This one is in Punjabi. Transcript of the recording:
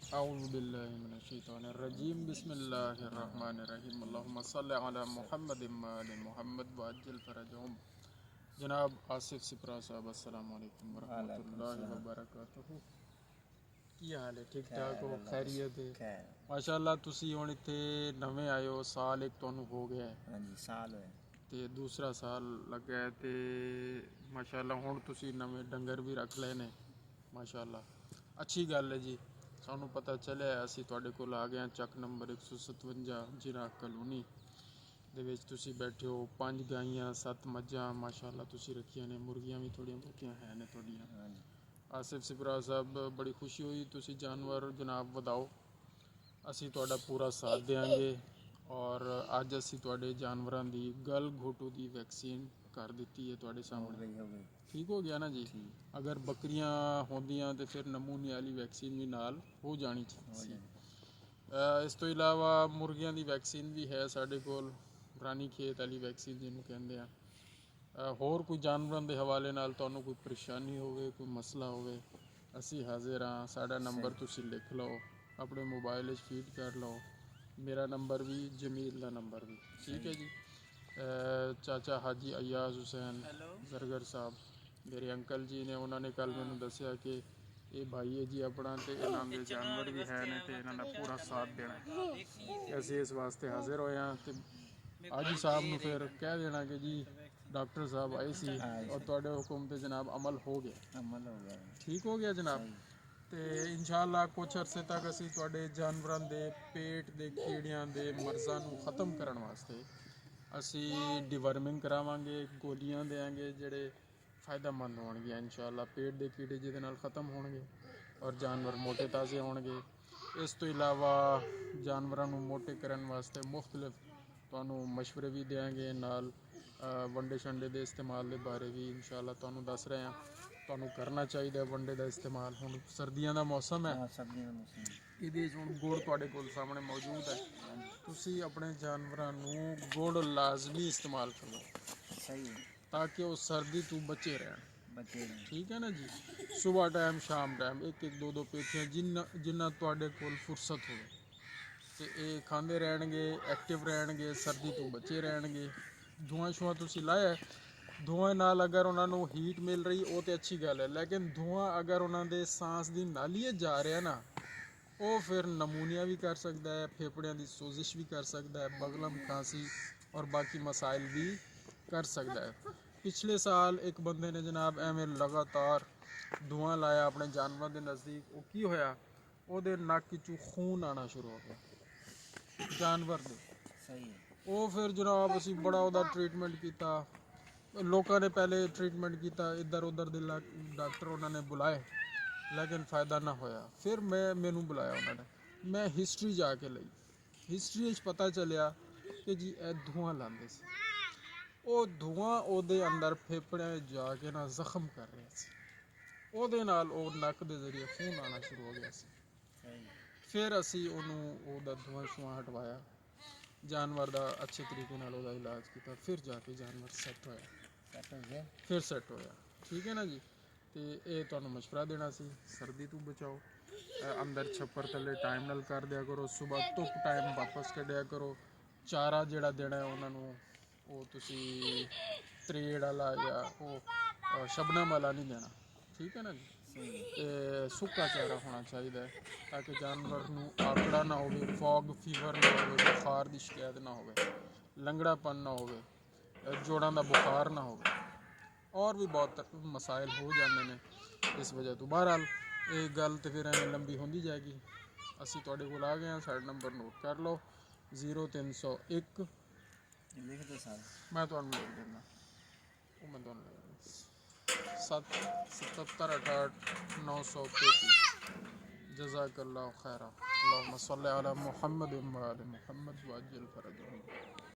أعوذ بالله من الشيطان الرجيم بسم الله الرحمن الرحيم اللهم صل على محمد وآل محمد وعجل فرجهم जनाब आसिफ सिपरा साहब अस्सलाम वालेकुम वरहमतुल्लाहि वबरकातुहू। ਕੀ ਹਾਲ ਹੈ? ਠੀਕ ਠਾਕ ਹੋ? ਖੈਰੀਅਤ ਹੈ? ਮਾਸ਼ਾਅੱਲਾ। ਤੁਸੀਂ ਹੁਣ ਇੱਥੇ ਨਵੇਂ ਆਏ ਹੋ, ਸਾਲ ਇੱਕ ਤੁਹਾਨੂੰ ਹੋ ਗਿਆ ਹੈ। ਹਾਂਜੀ, ਸਾਲ ਹੋਇਆ ਤੇ ਦੂਸਰਾ ਸਾਲ ਲੱਗਾ ਹੈ ਤੇ ਮਾਸ਼ਾਅੱਲਾ ਹੁਣ ਤੁਸੀਂ ਨਵੇਂ ਡੰਗਰ ਵੀ ਰੱਖ ਲਏ ਨੇ। ਮਾਸ਼ਾਅੱਲਾ ਅੱਛੀ ਗੱਲ ਹੈ ਜੀ। ਸਾਨੂੰ ਪਤਾ ਚੱਲਿਆ, ਅਸੀਂ ਤੁਹਾਡੇ ਕੋਲ ਆ ਗਏ ਹਾਂ ਚੱਕ ਨੰਬਰ 157 ਜਿਰਾ ਕਲੋਨੀ ਦੇ ਵਿੱਚ ਤੁਸੀਂ ਬੈਠੇ ਹੋ। 5 ਗਾਈਆਂ 7 ਮੱਝਾਂ ਮਾਸ਼ਾਅੱਲਾ ਤੁਸੀਂ ਰੱਖੀਆਂ ਨੇ, ਮੁਰਗੀਆਂ ਵੀ ਥੋੜ੍ਹੀਆਂ ਬਹੁਤੀਆਂ ਹੈ ਨੇ ਤੁਹਾਡੀਆਂ। ਆਸਿਫ ਸਿਪਰਾ ਸਾਹਿਬ, ਬੜੀ ਖੁਸ਼ੀ ਹੋਈ। ਤੁਸੀਂ ਜਾਨਵਰ ਜਨਾਬ ਵਧਾਓ, ਅਸੀਂ ਤੁਹਾਡਾ ਪੂਰਾ ਸਾਥ ਦੇਵਾਂਗੇ। ਔਰ ਅੱਜ ਅਸੀਂ ਤੁਹਾਡੇ ਜਾਨਵਰਾਂ ਦੀ ਗਲ ਘੋਟੂ ਦੀ ਵੈਕਸੀਨ ਕਰ ਦਿੱਤੀ ਹੈ ਤੁਹਾਡੇ ਸਾਹਮਣੇ। ਠੀਕ ਹੋ ਗਿਆ ਨਾ ਜੀ? ਅਗਰ ਬੱਕਰੀਆਂ ਹੁੰਦੀਆਂ ਤੇ ਫਿਰ ਨਮੂਨੇ ਵਾਲੀ ਵੈਕਸੀਨ ਵੀ ਨਾਲ ਹੋ ਜਾਣੀ ਚਾਹੀਦੀ ਸੀ। ਇਸ ਤੋਂ ਇਲਾਵਾ ਮੁਰਗੀਆਂ ਦੀ ਵੈਕਸੀਨ ਵੀ ਹੈ ਸਾਡੇ ਕੋਲ, ਰਾਨੀ ਖੇਤ ਵਾਲੀ ਵੈਕਸੀਨ ਜਿਹਨੂੰ ਕਹਿੰਦੇ ਆ। ਹੋਰ ਕੋਈ ਜਾਨਵਰਾਂ ਦੇ ਹਵਾਲੇ ਨਾਲ ਤੁਹਾਨੂੰ ਕੋਈ ਪਰੇਸ਼ਾਨੀ ਹੋਵੇ, ਕੋਈ ਮਸਲਾ ਹੋਵੇ, ਅਸੀਂ ਹਾਜ਼ਰ ਹਾਂ। ਸਾਡਾ ਨੰਬਰ ਤੁਸੀਂ ਲਿਖ ਲਓ, ਆਪਣੇ ਮੋਬਾਈਲ 'ਚ ਫੀਡ ਕਰ ਲਓ। ਮੇਰਾ ਨੰਬਰ ਵੀ, ਜਮੀਲ ਦਾ ਨੰਬਰ ਵੀ, ਠੀਕ ਹੈ ਜੀ। ਚਾਚਾ ਹਾਜੀ ਅਯਾਜ਼ ਹੁਸੈਨ ਜ਼ਰਗਰ ਸਾਹਿਬ ਮੇਰੇ ਅੰਕਲ ਜੀ ਨੇ, ਉਹਨਾਂ ਨੇ ਕੱਲ੍ਹ ਮੈਨੂੰ ਦੱਸਿਆ ਕਿ ਇਹ ਭਾਈ ਹੈ ਜੀ ਆਪਣਾ, ਤੇ ਇਹਨਾਂ ਦੇ ਜਾਨਵਰ ਵੀ ਹੈ ਨੇ ਤੇ ਇਹਨਾਂ ਦਾ ਪੂਰਾ ਸਾਥ ਦੇਣਾ। ਅਸੀਂ ਇਸ ਵਾਸਤੇ ਹਾਜ਼ਰ ਹੋਏ ਹਾਂ ਤੇ ਹਾਜੀ ਸਾਹਿਬ ਨੂੰ ਫਿਰ ਕਹਿ ਦੇਣਾ ਕਿ ਜੀ ਡਾਕਟਰ ਸਾਹਿਬ ਆਏ ਸੀ ਔਰ ਤੁਹਾਡੇ ਹੁਕਮ ਤੇ ਜਨਾਬ ਅਮਲ ਹੋ ਗਿਆ। ਠੀਕ ਹੋ ਗਿਆ ਜਨਾਬ। ਤੇ ਇਨਸ਼ਾਅੱਲਾ ਕੁਛ ਅਰਸੇ ਤੱਕ ਅਸੀਂ ਤੁਹਾਡੇ ਜਾਨਵਰਾਂ ਦੇ ਪੇਟ ਦੇ ਕੀੜਿਆਂ ਦੇ ਮਰਜ਼ਾਂ ਨੂੰ ਖ਼ਤਮ ਕਰਨ ਵਾਸਤੇ ਅਸੀਂ ਡਿਵਰਮਿੰਗ ਕਰਾਵਾਂਗੇ, ਗੋਲੀਆਂ ਦੇਵਾਂਗੇ ਜਿਹੜੇ फ़ायदेमंद होंगे इंशाअल्लाह। पेट के कीड़े जिहदे नाल ख़त्म होंगे और जानवर मोटे ताज़े होंगे। इस तो इलावा जानवरों को मोटे करने वास्ते मुख्तलिफ तुहानू मशवरे भी देंगे, नाल वंडे शंडे के इस्तेमाल के बारे भी इंशाअल्लाह तुहानू दस रहे हैं। तुहानू करना चाहिए वंडे का इस्तेमाल। हुण सर्दियों का मौसम है, ये हुण गुड़ तुहाडे कोल सामने मौजूद है। तुसी अपने जानवरों को गुड़ लाजमी इस्तेमाल करो ताकि वो सर्दी तो बचे रहन। ठीक है ना जी? सुबह टाइम शाम टाइम एक एक दो दो पेटियां जिन्ना तुहाडे कोल फुरसत हो तो ये खाते रहनगे, एक्टिव रहनगे, सर्दी तो बचे रहनगे। धुआं शुआं तुसी लाया, धुआं नाल अगर उन्होंने हीट मिल रही वो तो अच्छी गल है, लेकिन धुआं अगर उन्होंने सांस की नाली जा रहा ना, वो फिर नमूनिया भी कर सकता है, फेफड़ियां की सोजिश भी कर सकता है, बगलम खांसी और बाकी मसाइल भी कर सकता है। पिछले साल एक बंदे ने जनाब एवें लगातार धुआं लाया अपने जानवर के नज़दीक, वो की होया, ਉਹਦੇ नक चू खून आना शुरू हो गया जानवर दे। वो फिर जनाब असी बड़ा ਉਹਦਾ ट्रीटमेंट किया, लोगों ने पहले ट्रीटमेंट किया, इधर उधर दे डॉक्टर उन्होंने बुलाए, लेकिन फ़ायदा ना होया। फिर मैनू बुलाया उन्होंने, मैं हिस्टरी जाके ली, हिस्टरी पता चलिया कि जी ए धुआं लाते सी। वो धुआं ਉਹਦੇ अंदर फेफड़ियां जाके ना जख्म कर रहा सी, ਉਹਦੇ ਨਾਲ ਉਹ ਨੱਕ ਦੇ ਜ਼ਰੀਏ ਖੂਨ ਆਉਣਾ ਸ਼ੁਰੂ ਹੋ ਗਿਆ ਸੀ। ਫਿਰ ਅਸੀਂ ਉਹਦਾ ਧੂਆਂ ਸ਼ੂਆਂ ਹਟਵਾਇਆ, ਜਾਨਵਰ ਦਾ ਅੱਛੇ ਤਰੀਕੇ ਨਾਲ ਉਹਦਾ ਇਲਾਜ ਕੀਤਾ, ਫਿਰ ਜਾ ਕੇ ਜਾਨਵਰ ਸੈੱਟ ਹੋਇਆ, ਫਿਰ ਸੈੱਟ ਹੋਇਆ। ਠੀਕ ਹੈ ਨਾ ਜੀ? ਤੇ ਇਹ ਤੁਹਾਨੂੰ ਮਸ਼ਵਰਾ ਦੇਣਾ ਸੀ, ਸਰਦੀ ਤੋਂ ਬਚਾਓ। ਅੰਦਰ ਛੱਪਰ ਥੱਲੇ ਟਾਈਮ ਨਾਲ ਕਰ ਦਿਆ ਕਰੋ, ਸਵੇਰ ਧੁੱਪ ਟਾਈਮ ਵਾਪਸ ਕੱਢਿਆ ਕਰੋ। ਚਾਰਾ ਜਿਹੜਾ ਦੇਣਾ ਉਹਨਾਂ ਨੂੰ ਉਹ ਤੁਸੀਂ ਤਰੇੜ ਵਾਲਾ ਜਾਂ ਉਹ ਸ਼ਬਨਮ ਵਾਲਾ ਨਹੀਂ ਦੇਣਾ। ठीक है ना जी? सुक्का चारा होना चाहिए ताकि जानवर को आकड़ा ना हो, फॉग फीवर ना हो, बुखार की शिकायत ना हो, लंगड़ापन ना हो, जोड़ों का बुखार ना हो, और भी बहुत मसाइल हो जाते हैं इस वजह तो। बहरहाल ये गल तो फिर एवं लंबी होती जाएगी। असी तुहाडे कोल आ गए हैं, साडा नंबर नोट कर लो 0301 मैं तुहानू लिख देना, वो मैं तुहानू लिख देना 77 68 935। जज़ाकल्लाहु खैरा। अल्लाहुम्मा सल्लि अला मुहम्मद व आलि मुहम्मद व अज्जिल फरजहुम।